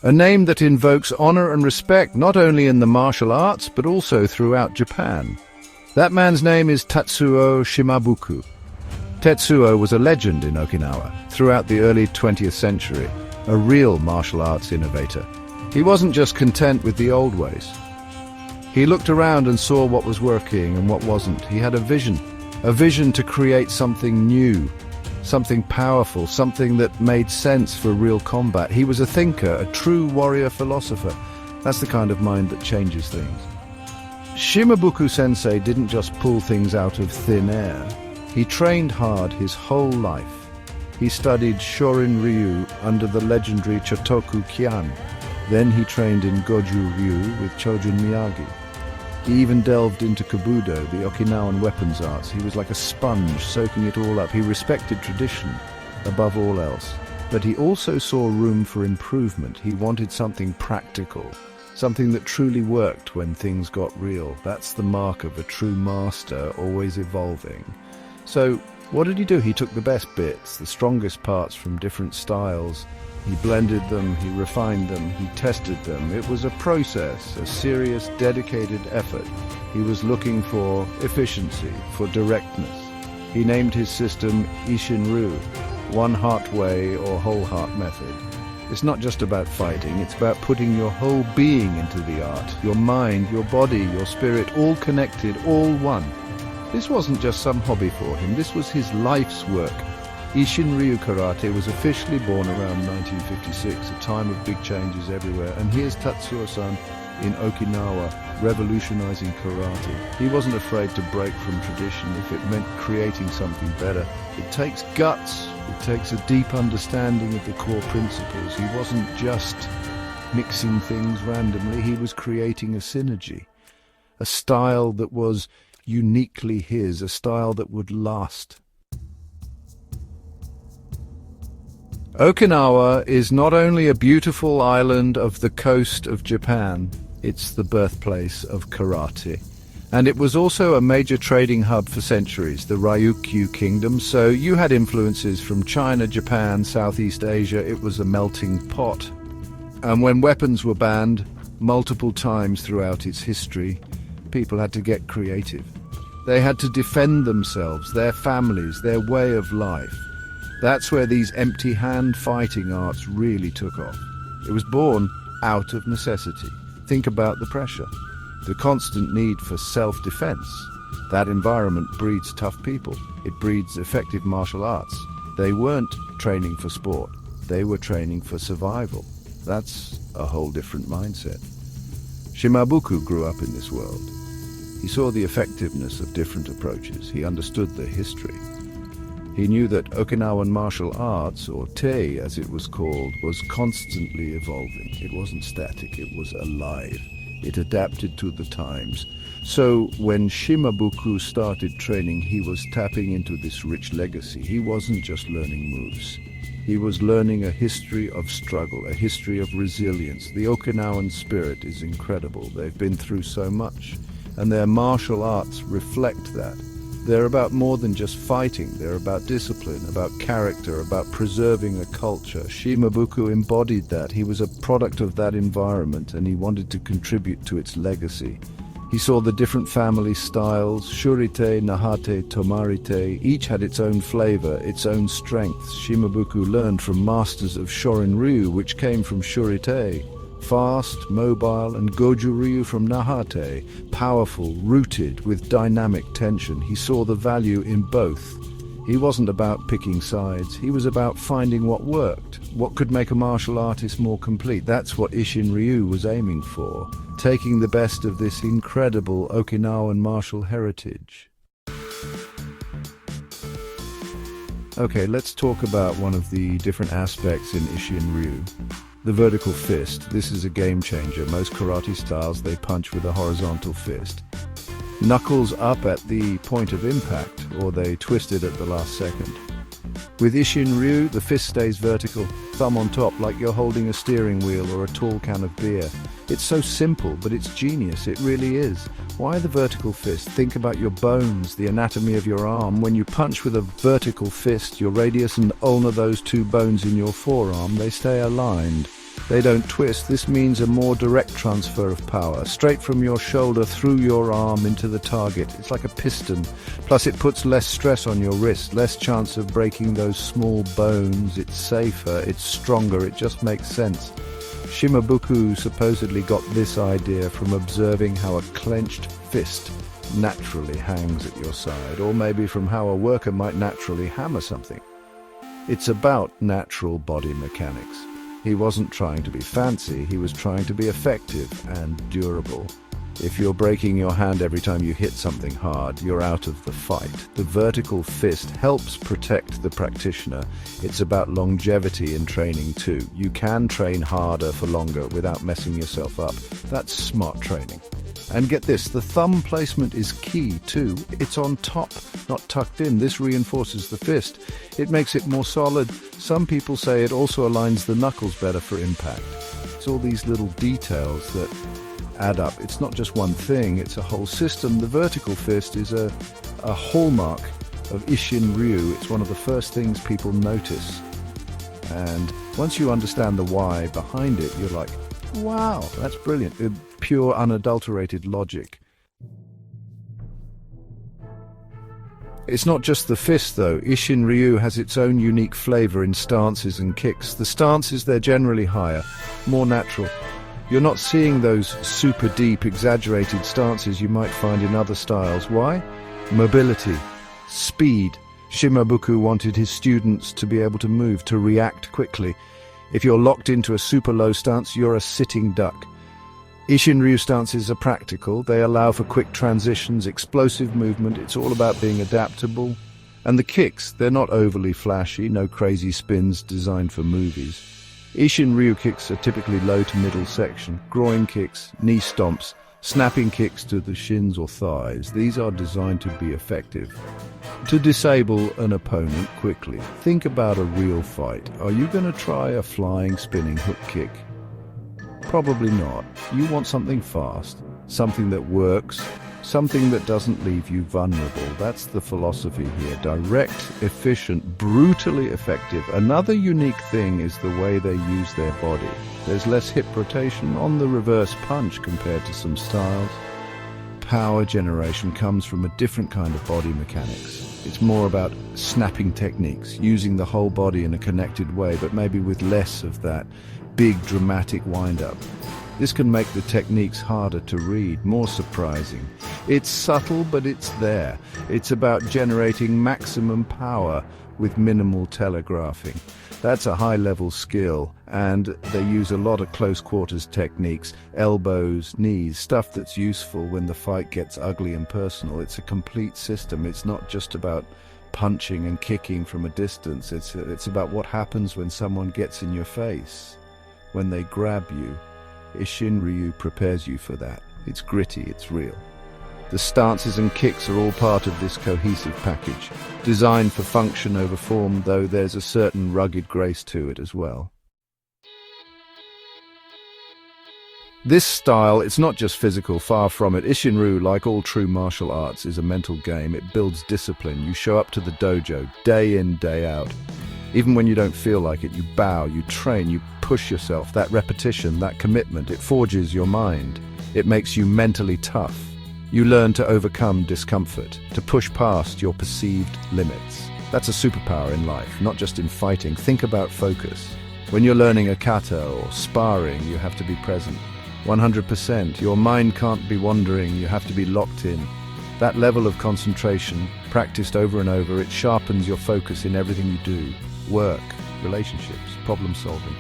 A name that invokes honor and respect not only in the martial arts but also throughout Japan. That man's name is Tatsuo Shimabuku. Tetsuo was a legend in Okinawa throughout the early 20th century, a real martial arts innovator. He wasn't just content with the old ways. He looked around and saw what was working and what wasn't. He had a vision to create something new, something powerful, something that made sense for real combat. He was a thinker, a true warrior philosopher. That's the kind of mind that changes things. Shimabuku-sensei didn't just pull things out of thin air. He trained hard his whole life. He studied Isshin Ryu under the legendary Chotoku Kyan. Then he trained in Goju Ryu with Chojun Miyagi. He even delved into Kabudo, the Okinawan weapons arts. He was like a sponge, soaking it all up. He respected tradition above all else. But he also saw room for improvement. He wanted something practical, something that truly worked when things got real. That's the mark of a true master, always evolving. So what did he do? He took the best bits, the strongest parts from different styles. He blended them, he refined them, he tested them. It was a process, a serious, dedicated effort. He was looking for efficiency, for directness. He named his system Ishin Ryu, one heart way or whole heart method. It's not just about fighting, it's about putting your whole being into the art, your mind, your body, your spirit, all connected, all one. This wasn't just some hobby for him, this was his life's work. Isshin Ryu karate was officially born around 1956, a time of big changes everywhere, and here's Tatsuo-san in Okinawa revolutionizing karate. He wasn't afraid to break from tradition if it meant creating something better. It takes guts, it takes a deep understanding of the core principles. He wasn't just mixing things randomly, he was creating a synergy, a style that was uniquely his, a style that would last. Okinawa is not only a beautiful island of the coast of Japan, it's the birthplace of karate. And it was also a major trading hub for centuries, the Ryukyu Kingdom, so you had influences from China, Japan, Southeast Asia. It was a melting pot. And when weapons were banned multiple times throughout its history, people had to get creative. They had to defend themselves, their families, their way of life. That's where these empty-hand fighting arts really took off. It was born out of necessity. Think about the pressure, the constant need for self-defense. That environment breeds tough people. It breeds effective martial arts. They weren't training for sport. They were training for survival. That's a whole different mindset. Shimabuku grew up in this world. He saw the effectiveness of different approaches. He understood the history. He knew that Okinawan martial arts, or Tei as it was called, was constantly evolving. It wasn't static, it was alive. It adapted to the times. So when Shimabuku started training, he was tapping into this rich legacy. He wasn't just learning moves. He was learning a history of struggle, a history of resilience. The Okinawan spirit is incredible. They've been through so much, and their martial arts reflect that. They're about more than just fighting. They're about discipline, about character, about preserving a culture. Shimabuku embodied that. He was a product of that environment, and he wanted to contribute to its legacy. He saw the different family styles, Shurite, Nahate, Tomarite. Each had its own flavor, its own strengths. Shimabuku learned from masters of Isshin Ryu, which came from Shurite. Fast, mobile, and Goju Ryu from Nahate, powerful, rooted, with dynamic tension. He saw the value in both. He wasn't about picking sides, he was about finding what worked, what could make a martial artist more complete. That's what Ishin Ryu was aiming for, taking the best of this incredible Okinawan martial heritage. Okay, let's talk about one of the different aspects in Ishin Ryu. The vertical fist. This is a game changer. Most karate styles, they punch with a horizontal fist. Knuckles up at the point of impact, or they twist it at the last second. With Ishin Ryu, the fist stays vertical, thumb on top, like you're holding a steering wheel or a tall can of beer. It's so simple, but it's genius. It really is. Why the vertical fist? Think about your bones, the anatomy of your arm. When you punch with a vertical fist, your radius and ulna, those two bones in your forearm, they stay aligned. They don't twist. This means a more direct transfer of power, straight from your shoulder through your arm into the target. It's like a piston. Plus it puts less stress on your wrist, less chance of breaking those small bones. It's safer, it's stronger, it just makes sense. Shimabuku supposedly got this idea from observing how a clenched fist naturally hangs at your side, or maybe from how a worker might naturally hammer something. It's about natural body mechanics. He wasn't trying to be fancy, he was trying to be effective and durable. If you're breaking your hand every time you hit something hard, you're out of the fight. The vertical fist helps protect the practitioner. It's about longevity in training too. You can train harder for longer without messing yourself up. That's smart training. And get this, the thumb placement is key too. It's on top, not tucked in. This reinforces the fist. It makes it more solid. Some people say it also aligns the knuckles better for impact. It's all these little details that add up. It's not just one thing, it's a whole system. The vertical fist is a hallmark of Isshin Ryu. It's one of the first things people notice. And once you understand the why behind it, you're like, wow, that's brilliant. Pure, unadulterated logic. It's not just the fist, though. Ishin Ryu has its own unique flavor in stances and kicks. The stances, they're generally higher, more natural. You're not seeing those super deep, exaggerated stances you might find in other styles. Why? Mobility, speed. Shimabuku wanted his students to be able to move, to react quickly. If you're locked into a super low stance, you're a sitting duck. Ishin Ryu stances are practical. They allow for quick transitions, explosive movement. It's all about being adaptable. And the kicks, they're not overly flashy, no crazy spins designed for movies. Ishin Ryu kicks are typically low to middle section, groin kicks, knee stomps, snapping kicks to the shins or thighs. These are designed to be effective, to disable an opponent quickly. Think about a real fight. Are you going to try a flying, spinning hook kick? Probably not. You want something fast, something that works, something that doesn't leave you vulnerable. That's the philosophy here. Direct, efficient, brutally effective. Another unique thing is the way they use their body. There's less hip rotation on the reverse punch compared to some styles. Power generation comes from a different kind of body mechanics. It's more about snapping techniques, using the whole body in a connected way, but maybe with less of that big dramatic wind-up. This can make the techniques harder to read, more surprising. It's subtle, but it's there. It's about generating maximum power with minimal telegraphing. That's a high-level skill, and they use a lot of close-quarters techniques, elbows, knees, stuff that's useful when the fight gets ugly and personal. It's a complete system. It's not just about punching and kicking from a distance. It's about what happens when someone gets in your face, when they grab you. Ishin Ryu prepares you for that. It's gritty, it's real. The stances and kicks are all part of this cohesive package, designed for function over form, though there's a certain rugged grace to it as well. This style, it's not just physical, far from it. Ishin Ryu, like all true martial arts, is a mental game. It builds discipline. You show up to the dojo, day in, day out. Even when you don't feel like it, you bow, you train, you push yourself. That repetition, that commitment, it forges your mind. It makes you mentally tough. You learn to overcome discomfort, to push past your perceived limits. That's a superpower in life, not just in fighting. Think about focus. When you're learning a kata or sparring, you have to be present. 100%. Your mind can't be wandering, you have to be locked in. That level of concentration, practiced over and over, it sharpens your focus in everything you do. Work, relationships, problem solving.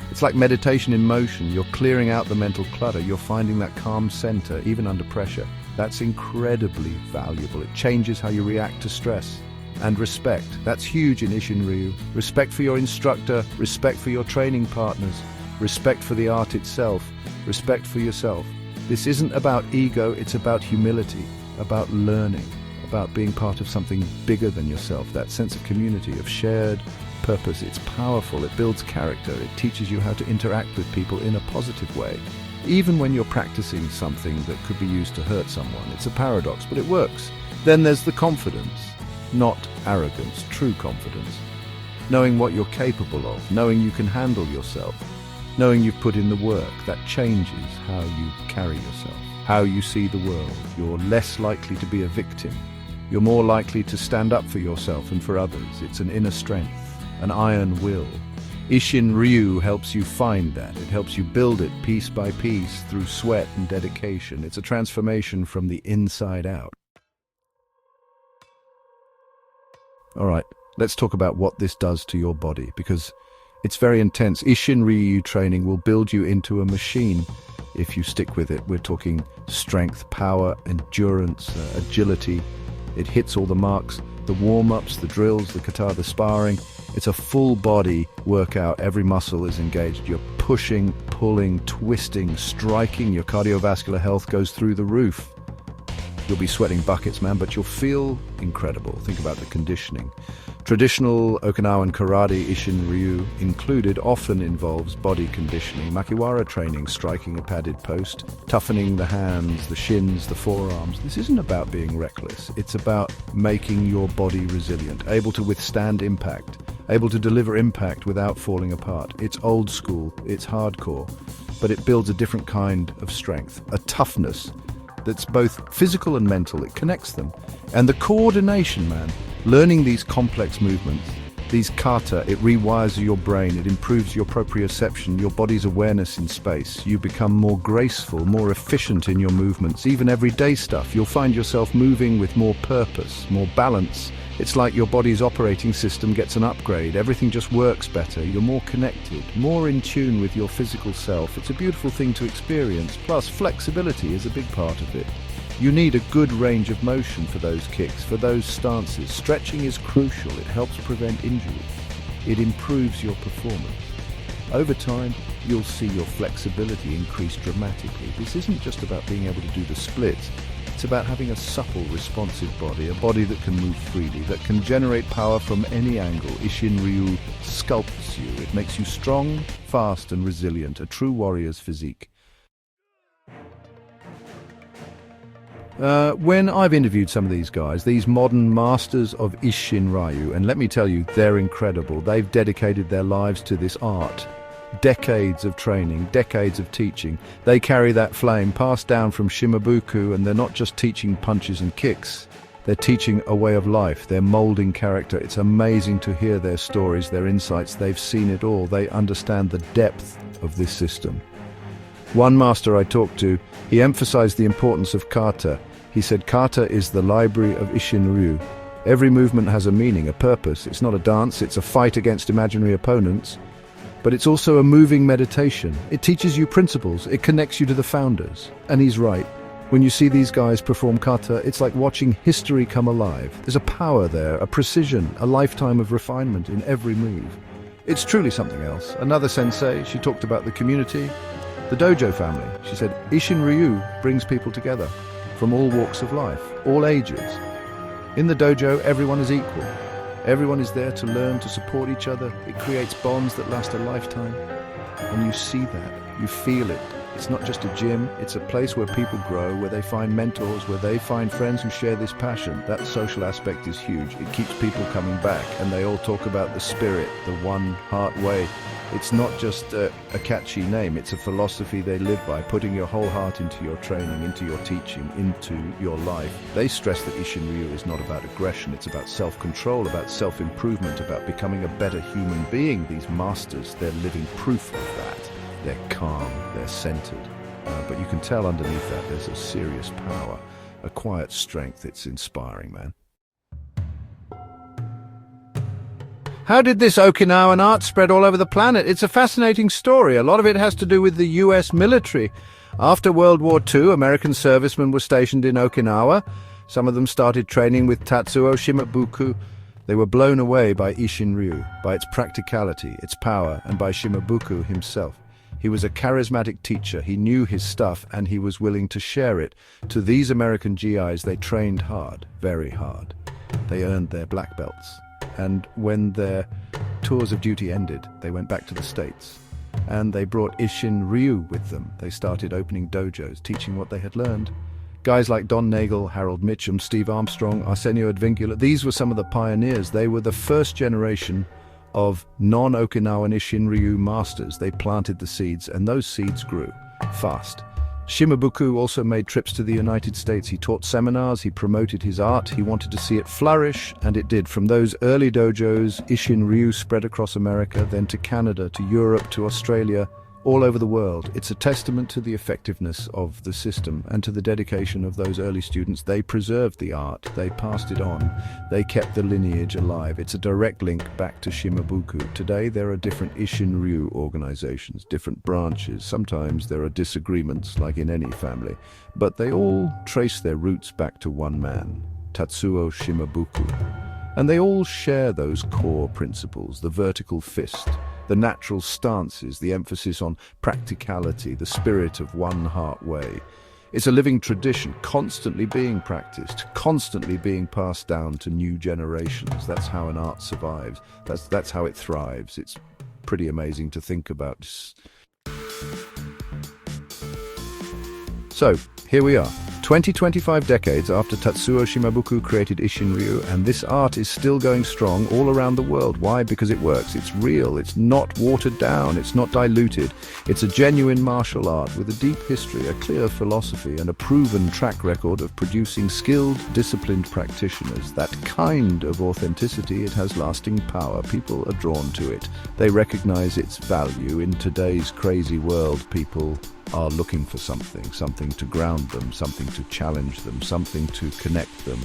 It's like meditation in motion. You're clearing out the mental clutter. You're finding that calm center, even under pressure. That's incredibly valuable. It changes how you react to stress. And respect. That's huge in Ishin Ryu. Respect for your instructor, respect for your training partners, respect for the art itself, respect for yourself. This isn't about ego, it's about humility, about learning, about being part of something bigger than yourself. That sense of community, of shared purpose, it's powerful, it builds character, it teaches you how to interact with people in a positive way. Even when you're practicing something that could be used to hurt someone, it's a paradox, but it works. Then there's the confidence, not arrogance, true confidence. Knowing what you're capable of, knowing you can handle yourself. knowing you've put in the work, that changes how you carry yourself, how you see the world. You're less likely to be a victim. You're more likely to stand up for yourself and for others. It's an inner strength, an iron will. Isshin Ryu helps you find that. It helps you build it piece by piece through sweat and dedication. It's a transformation from the inside out. All right, let's talk about what this does to your body, because it's very intense. Isshin Ryu training will build you into a machine if you stick with it. We're talking strength, power, endurance, agility. It hits all the marks, the warm-ups, the drills, the kata, the sparring. It's a full-body workout. Every muscle is engaged. You're pushing, pulling, twisting, striking. Your cardiovascular health goes through the roof. You'll be sweating buckets, man, but you'll feel incredible. Think about the conditioning. Traditional Okinawan karate, Isshin Ryu included, often involves body conditioning. Makiwara training, striking a padded post, toughening the hands, the shins, the forearms. This isn't about being reckless. It's about making your body resilient, able to withstand impact, able to deliver impact without falling apart. It's old school, it's hardcore, but it builds a different kind of strength, a toughness that's both physical and mental. It connects them. And the coordination, man, learning these complex movements, these kata, it rewires your brain, it improves your proprioception, your body's awareness in space. You become more graceful, more efficient in your movements, even everyday stuff. You'll find yourself moving with more purpose, more balance. It's like your body's operating system gets an upgrade. Everything just works better. You're more connected, more in tune with your physical self. It's a beautiful thing to experience. Plus, flexibility is a big part of it. You need a good range of motion for those kicks, for those stances. Stretching is crucial. It helps prevent injury. It improves your performance. Over time, you'll see your flexibility increase dramatically. This isn't just about being able to do the splits. It's about having a supple, responsive body, a body that can move freely, that can generate power from any angle. Ishin Ryu sculpts you. It makes you strong, fast, and resilient, a true warrior's physique. When I've interviewed some of these guys, these modern masters of Isshin Ryu, and let me tell you, they're incredible. They've dedicated their lives to this art. Decades of training, decades of teaching. They carry that flame passed down from Shimabuku, and they're not just teaching punches and kicks. They're teaching a way of life. They're molding character. It's amazing to hear their stories, their insights. They've seen it all. They understand the depth of this system. One master I talked to, he emphasized the importance of kata. He said kata is the library of Ishin Ryu. Every movement has a meaning, a purpose. It's not a dance, it's a fight against imaginary opponents. But it's also a moving meditation. It teaches you principles. It connects you to the founders. And he's right. When you see these guys perform kata, it's like watching history come alive. There's a power there, a precision, a lifetime of refinement in every move. It's truly something else. Another sensei, she talked about the community, the dojo family. She said, Ishin Ryu brings people together from all walks of life, all ages. In the dojo, everyone is equal. Everyone is there to learn, to support each other. It creates bonds that last a lifetime. And you see that, you feel it. It's not just a gym, it's a place where people grow, where they find mentors, where they find friends who share this passion. That social aspect is huge. It keeps people coming back, and they all talk about the spirit, the one heart way. It's not just a catchy name, it's a philosophy they live by, putting your whole heart into your training, into your teaching, into your life. They stress that Ishin Ryu is not about aggression, it's about self-control, about self-improvement, about becoming a better human being. These masters, they're living proof of that. They're calm, they're centered, but you can tell underneath that there's a serious power, a quiet strength. It's inspiring, man. How did this Okinawan art spread all over the planet? It's a fascinating story. A lot of it has to do with the US military. After World War II, American servicemen were stationed in Okinawa. Some of them started training with Tatsuo Shimabuku. They were blown away by Ishin Ryu, by its practicality, its power, and by Shimabuku himself. He was a charismatic teacher. He knew his stuff, and he was willing to share it. To these American GIs, they trained hard, very hard. They earned their black belts. And when their tours of duty ended, they went back to the States. And they brought Ishin Ryu with them. They started opening dojos, teaching what they had learned. Guys like Don Nagel, Harold Mitchum, Steve Armstrong, Arsenio Advincula, these were some of the pioneers. They were the first generation of non-Okinawan Isshin Ryu masters. They planted the seeds, and those seeds grew fast. Shimabuku also made trips to the United States. He taught seminars, he promoted his art, he wanted to see it flourish, and it did. From those early dojos, Ishin Ryu spread across America, then to Canada, to Europe, to Australia, all over the world. It's a testament to the effectiveness of the system and to the dedication of those early students. They preserved the art, they passed it on, they kept the lineage alive. It's a direct link back to Shimabuku. Today there are different Isshin Ryu organizations, different branches. Sometimes there are disagreements, like in any family, but they all trace their roots back to one man, Tatsuo Shimabuku. And they all share those core principles: the vertical fist, the natural stances, the emphasis on practicality, the spirit of one heart way. It's a living tradition, constantly being practiced, constantly being passed down to new generations. That's how an art survives. That's how it thrives. It's pretty amazing to think about. So, here we are, 25 decades after Tatsuo Shimabuku created Isshin Ryu, and this art is still going strong all around the world. Why? Because it works. It's real. It's not watered down. It's not diluted. It's a genuine martial art with a deep history, a clear philosophy, and a proven track record of producing skilled, disciplined practitioners. That kind of authenticity, it has lasting power. People are drawn to it. They recognize its value. In today's crazy world, people are looking for something to ground them, something to challenge them, something to connect them.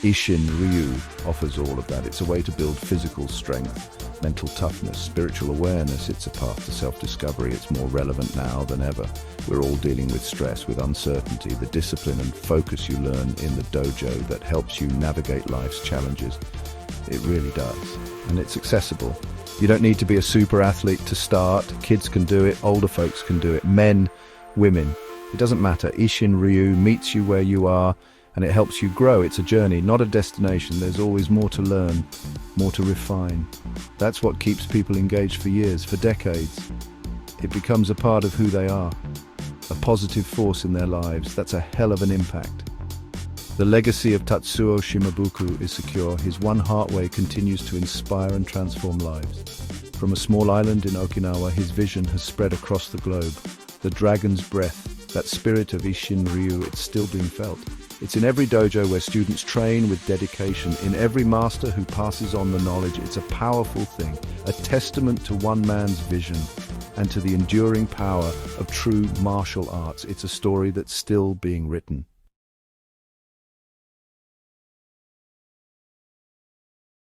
Ishin Ryu offers all of that. It's a way to build physical strength, mental toughness, spiritual awareness. It's a path to self-discovery. It's more relevant now than ever. We're all dealing with stress, with uncertainty. The discipline and focus you learn in the dojo that helps you navigate life's challenges. It really does. And it's accessible. You don't need to be a super athlete to start. Kids can do it, older folks can do it, men, women. It doesn't matter. Ishin Ryu meets you where you are, and it helps you grow. It's a journey, not a destination. There's always more to learn, more to refine. That's what keeps people engaged for years, for decades. It becomes a part of who they are, a positive force in their lives. That's a hell of an impact. The legacy of Tatsuo Shimabuku is secure. His one heart way continues to inspire and transform lives. From a small island in Okinawa, his vision has spread across the globe. The dragon's breath, that spirit of Ishin Ryu, it's still being felt. It's in every dojo where students train with dedication, in every master who passes on the knowledge. It's a powerful thing, a testament to one man's vision and to the enduring power of true martial arts. It's a story that's still being written.